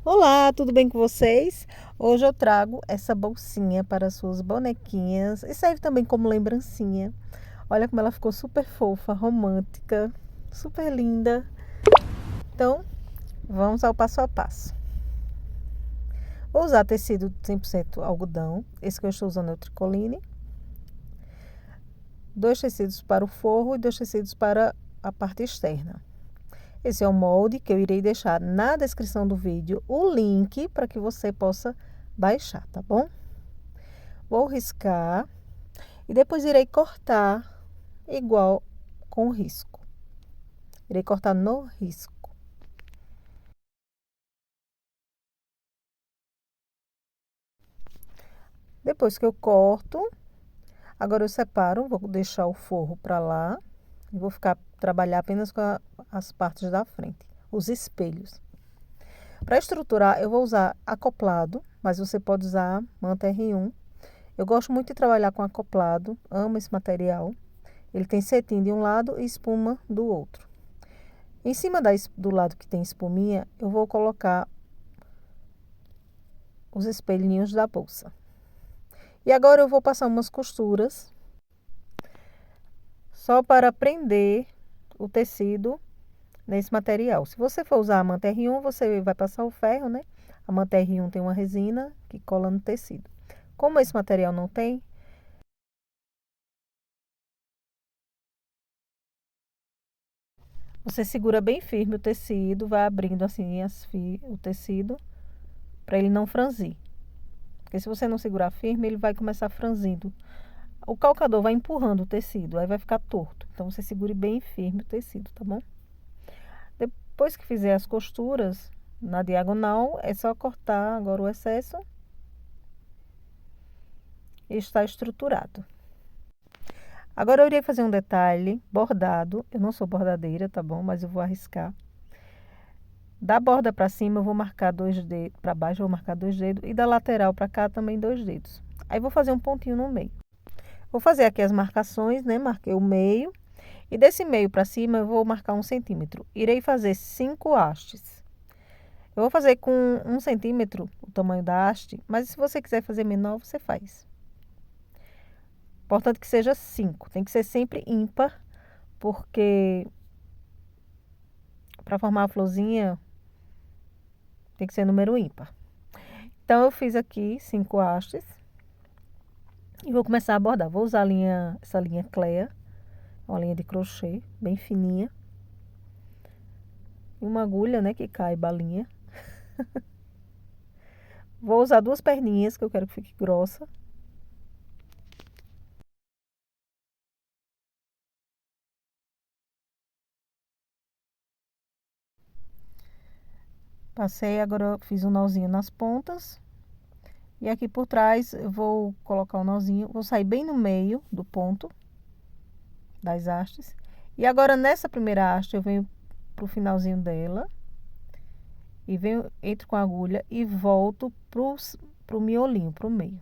Olá, tudo bem com vocês? Hoje eu trago essa bolsinha para suas bonequinhas e serve também como lembrancinha. Olha como ela ficou super fofa, romântica, super linda. Então, vamos ao passo a passo. Vou usar tecido 100% algodão, esse que eu estou usando é o Tricoline. 2 tecidos para o forro e 2 tecidos para a parte externa. Esse é o molde que eu irei deixar na descrição do vídeo, o link para que você possa baixar, tá bom? Vou riscar e depois irei cortar igual com o risco. Irei cortar no risco. Depois que eu corto, agora eu separo, vou deixar o forro para lá e vou trabalhar apenas com as partes da frente, os espelhos. Para estruturar, eu vou usar acoplado, mas você pode usar manta R1. Eu gosto muito de trabalhar com acoplado, amo esse material. Ele tem cetim de um lado e espuma do outro. Em cima do lado que tem espuminha, eu vou colocar os espelhinhos da bolsa. E agora eu vou passar umas costuras só para prender o tecido nesse material. Se você for usar a manta R1, você vai passar o ferro, né? A manta R1 tem uma resina que cola no tecido. Como esse material não tem, você segura bem firme o tecido, vai abrindo assim o tecido para ele não franzir. Porque se você não segurar firme, ele vai começar franzindo. O calcador vai empurrando o tecido, aí vai ficar torto. Então você segure bem firme o tecido, tá bom? Depois que fizer as costuras na diagonal, é só cortar agora o excesso e está estruturado. Agora eu irei fazer um detalhe bordado. Eu não sou bordadeira, tá bom? Mas eu vou arriscar. Da borda para cima eu vou marcar 2 dedos, para baixo eu vou marcar 2 dedos e da lateral para cá também 2 dedos. Aí vou fazer um pontinho no meio. Vou fazer aqui as marcações, né? Marquei o meio. E desse meio para cima eu vou marcar 1 centímetro. Irei fazer 5 hastes. Eu vou fazer com 1 centímetro o tamanho da haste, mas se você quiser fazer menor, você faz. Importante que seja 5. Tem que ser sempre ímpar, porque para formar a florzinha tem que ser número ímpar. Então eu fiz aqui 5 hastes e vou começar a bordar. Vou usar essa linha Clear, uma linha de crochê bem fininha. E uma agulha, né, que caiba a linha. Vou usar 2 perninhas, que eu quero que fique grossa. Passei, agora eu fiz um nozinho nas pontas. E aqui por trás eu vou colocar o nozinho. Vou sair bem no meio do ponto das hastes. E agora nessa primeira haste eu venho pro finalzinho dela. E entro com a agulha e volto pro miolinho, pro meio.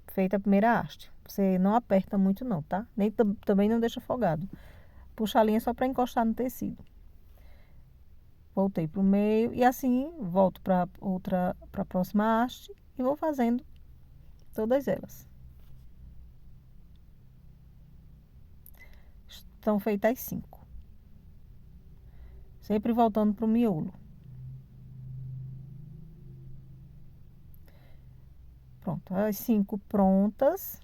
Feita a primeira haste. Você não aperta muito não, tá? Nem também não deixa folgado. Puxa a linha só para encostar no tecido. Voltei pro meio e assim volto para a próxima haste e vou fazendo todas elas. Estão feitas as 5. Sempre voltando pro miolo. Pronto, as 5 prontas.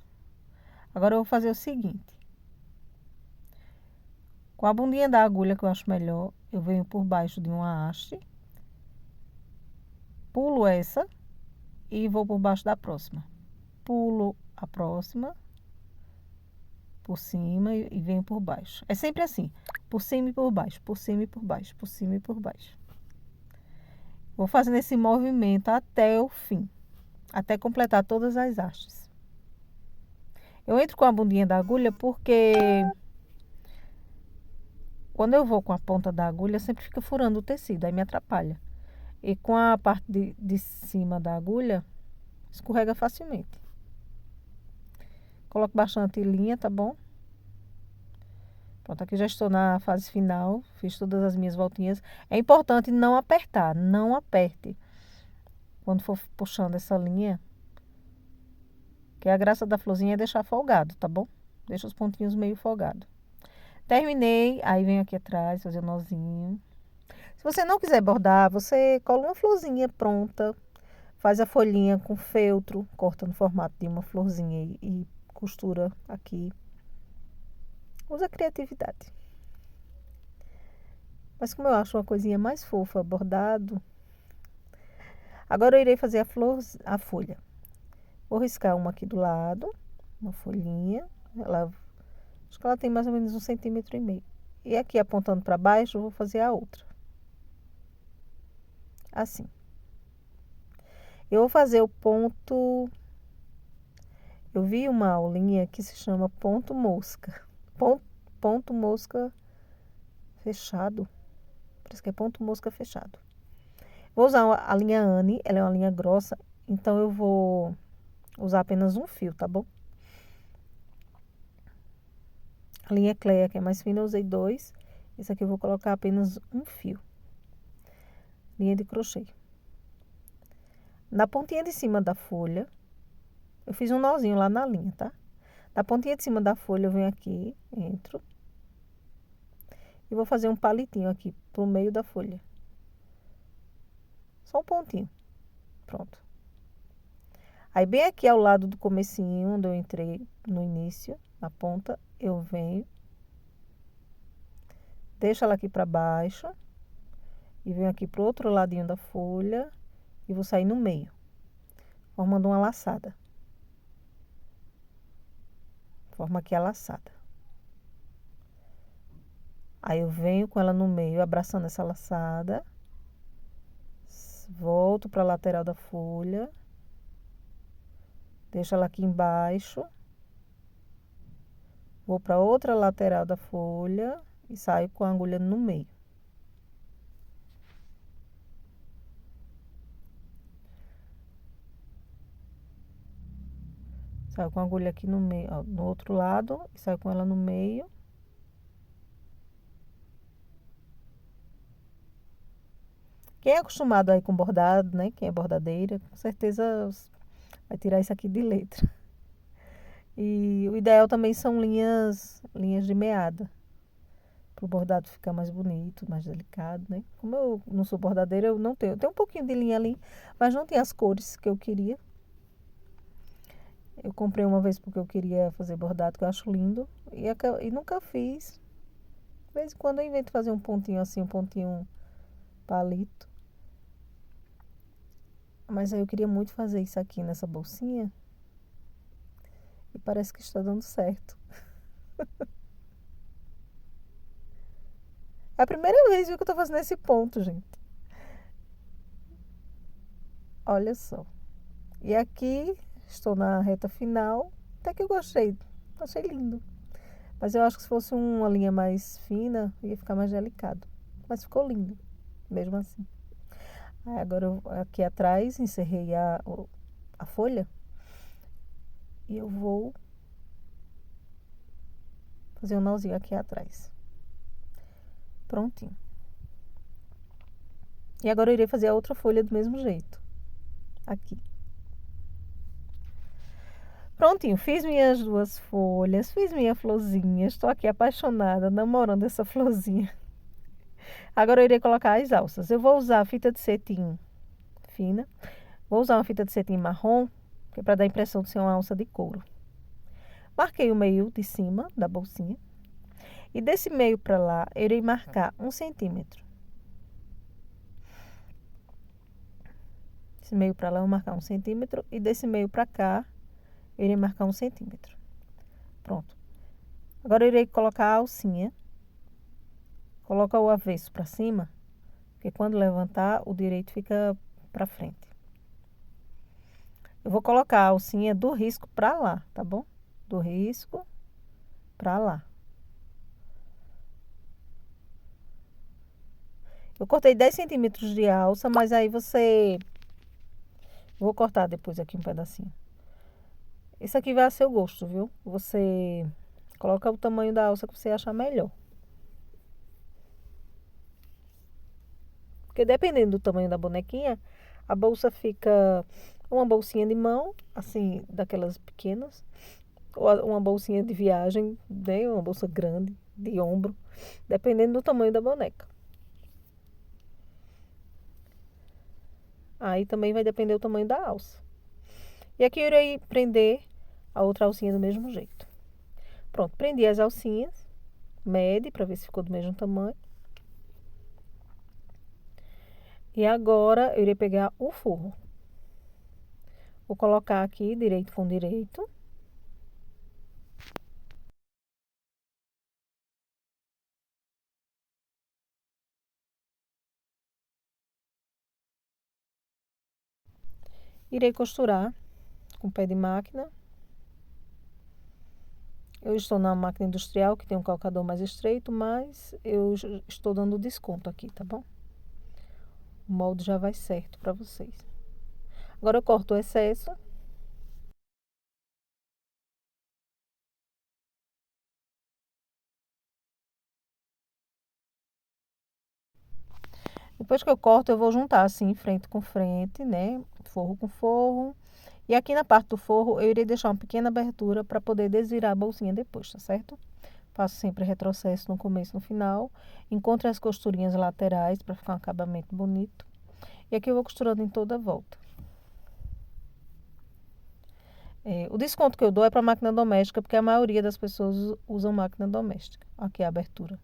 Agora eu vou fazer o seguinte. Com a bundinha da agulha, que eu acho melhor, eu venho por baixo de uma haste. Pulo essa e vou por baixo da próxima. Pulo a próxima por cima e venho por baixo. É sempre assim, por cima e por baixo, por cima e por baixo, por cima e por baixo. Vou fazendo esse movimento até o fim, até completar todas as hastes. Eu entro com a bundinha da agulha porque quando eu vou com a ponta da agulha, sempre fica furando o tecido, aí me atrapalha. E com a parte de cima da agulha, escorrega facilmente. Coloco bastante linha, tá bom? Pronto, aqui já estou na fase final, fiz todas as minhas voltinhas. É importante não apertar, não aperte quando for puxando essa linha, que a graça da florzinha é deixar folgado, tá bom? Deixa os pontinhos meio folgados. Terminei, aí venho aqui atrás fazer o nozinho. Se você não quiser bordar, você cola uma florzinha pronta, faz a folhinha com feltro, corta no formato de uma florzinha e costura aqui. Usa criatividade. Mas como eu acho uma coisinha mais fofa, bordado, agora eu irei fazer a folha. Vou riscar uma aqui do lado, uma folhinha. Acho que ela tem mais ou menos 1,5 cm. E aqui apontando para baixo, eu vou fazer a outra. Assim. Eu vou fazer o ponto. Eu vi uma aulinha que se chama ponto mosca. Ponto mosca fechado. Parece que é ponto mosca fechado. Vou usar a linha Anne, ela é uma linha grossa, então eu vou usar apenas um fio, tá bom? A linha Cleia, que é mais fina, eu usei 2. Esse aqui eu vou colocar apenas um fio. Linha de crochê. Na pontinha de cima da folha, eu fiz um nozinho lá na linha, tá? Na pontinha de cima da folha, eu venho aqui, entro. E vou fazer um palitinho aqui pro meio da folha. Só um pontinho. Pronto. Aí, bem aqui ao lado do comecinho, onde eu entrei no início, na ponta, eu venho. Deixo ela aqui para baixo. E venho aqui pro outro ladinho da folha. E vou sair no meio, formando uma laçada. Forma aqui a laçada. Aí eu venho com ela no meio, abraçando essa laçada. Volto para a lateral da folha. Deixo ela aqui embaixo. Vou para outra lateral da folha e saio com a agulha no meio. Saio com a agulha aqui no meio, ó, no outro lado, e saio com ela no meio. Quem é acostumado aí com bordado, né? Quem é bordadeira, com certeza vai tirar isso aqui de letra. E o ideal também são linhas de meada, para o bordado ficar mais bonito, mais delicado, né? Como eu não sou bordadeira, eu não tenho. Eu tenho um pouquinho de linha ali, mas não tem as cores que eu queria. Eu comprei uma vez porque eu queria fazer bordado, que eu acho lindo, e nunca fiz. De vez em quando eu invento fazer um pontinho assim, um pontinho palito. Mas aí eu queria muito fazer isso aqui nessa bolsinha. E parece que está dando certo. É a primeira vez que eu tô fazendo esse ponto, gente. Olha só. E aqui estou na reta final. Até que eu gostei. Achei lindo. Mas eu acho que se fosse uma linha mais fina, ia ficar mais delicado. Mas ficou lindo, mesmo assim. Aí agora aqui atrás encerrei a folha. E eu vou fazer um nozinho aqui atrás. Prontinho. E agora eu irei fazer a outra folha do mesmo jeito. Aqui. Prontinho, fiz minhas 2 folhas, fiz minha florzinha. Estou aqui apaixonada, namorando essa florzinha. Agora eu irei colocar as alças. Eu vou usar fita de cetim fina. Vou usar uma fita de cetim marrom, que é para dar a impressão de ser uma alça de couro. Marquei o meio de cima da bolsinha. E desse meio para lá, eu irei marcar 1 centímetro. Desse meio para lá, eu vou marcar 1 centímetro. E desse meio para cá, eu irei marcar 1 centímetro. Pronto. Agora eu irei colocar a alcinha. Coloca o avesso para cima, porque quando levantar, o direito fica para frente. Eu vou colocar a alcinha do risco para lá, tá bom? Do risco para lá. Eu cortei 10 centímetros de alça, mas aí você... Vou cortar depois aqui um pedacinho. Isso aqui vai a seu gosto, viu? Você Coloca o tamanho da alça que você achar melhor. Porque dependendo do tamanho da bonequinha, a bolsa fica uma bolsinha de mão, assim, daquelas pequenas, ou uma bolsinha de viagem, né? Uma bolsa grande, de ombro, dependendo do tamanho da boneca. Aí também vai depender do tamanho da alça. E aqui eu irei prender a outra alcinha do mesmo jeito. Pronto, prendi as alcinhas, mede para ver se ficou do mesmo tamanho. E agora eu irei pegar o forro. Vou colocar aqui direito com direito. Irei costurar com pé de máquina. Eu estou na máquina industrial, que tem um calcador mais estreito, mas eu estou dando desconto aqui, tá bom? O molde já vai certo para vocês. Agora eu corto o excesso. Depois que eu corto, eu vou juntar assim, frente com frente, né? Forro com forro. E aqui na parte do forro, eu irei deixar uma pequena abertura para poder desvirar a bolsinha depois, tá certo? Faço sempre retrocesso no começo e no final. Encontro as costurinhas laterais para ficar um acabamento bonito. E aqui eu vou costurando em toda a volta. O desconto que eu dou é para máquina doméstica, porque a maioria das pessoas usam máquina doméstica. Aqui é a abertura.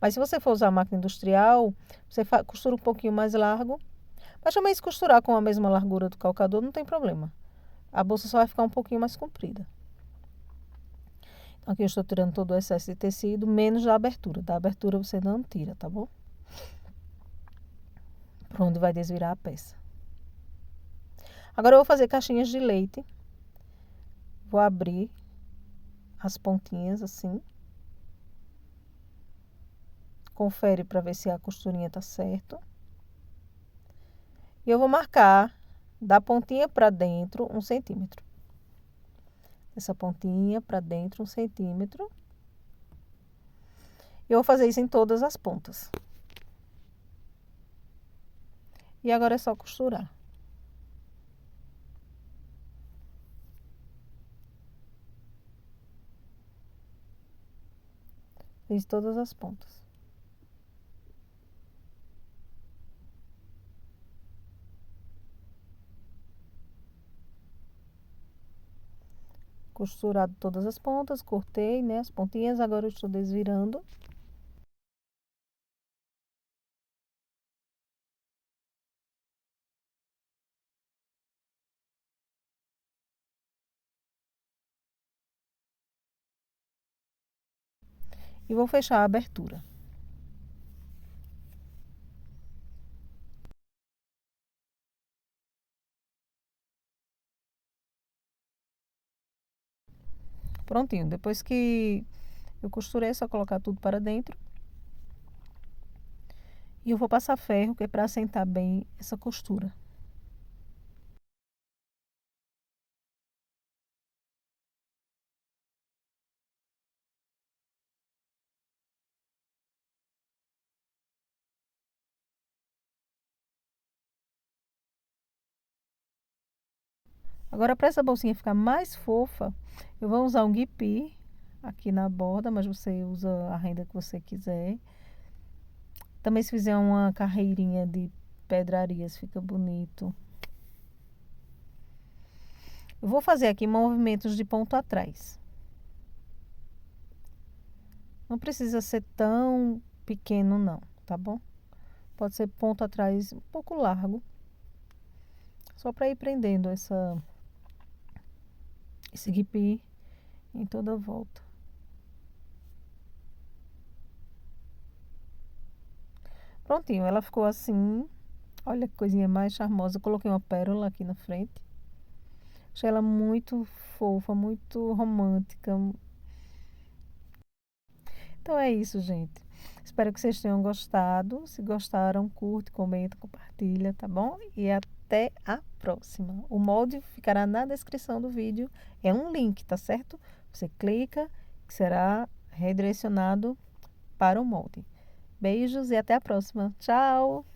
Mas se você for usar máquina industrial, você costura um pouquinho mais largo. Mas também se costurar com a mesma largura do calcador, não tem problema. A bolsa só vai ficar um pouquinho mais comprida. Então, aqui eu estou tirando todo o excesso de tecido, menos da abertura. Da abertura você não tira, tá bom? Por onde vai desvirar a peça. Agora eu vou fazer caixinhas de leite. Vou abrir as pontinhas assim. Confere para ver se a costurinha tá certo. E eu vou marcar da pontinha para dentro 1 centímetro. Essa pontinha para dentro 1 centímetro. Eu vou fazer isso em todas as pontas. E agora é só costurar. Fiz todas as pontas. Costurado todas as pontas, cortei, né, as pontinhas, agora eu estou desvirando. E vou fechar a abertura. Prontinho, depois que eu costurei, é só colocar tudo para dentro. E eu vou passar ferro, que é para assentar bem essa costura. Agora, para essa bolsinha ficar mais fofa, eu vou usar um guipi aqui na borda, mas você usa a renda que você quiser. Também se fizer uma carreirinha de pedrarias, fica bonito. Eu vou fazer aqui movimentos de ponto atrás. Não precisa ser tão pequeno não, tá bom? Pode ser ponto atrás um pouco largo. Só para ir prendendo esse guipi em toda a volta. Prontinho, ela ficou assim. Olha que coisinha mais charmosa. Eu coloquei uma pérola aqui na frente. Achei ela muito fofa, muito romântica. Então é isso, gente. Espero que vocês tenham gostado. Se gostaram, curte, comenta, compartilha, tá bom? E até a próxima. O molde ficará na descrição do vídeo. É um link, tá certo? Você clica, que será redirecionado para o molde. Beijos e até a próxima. Tchau!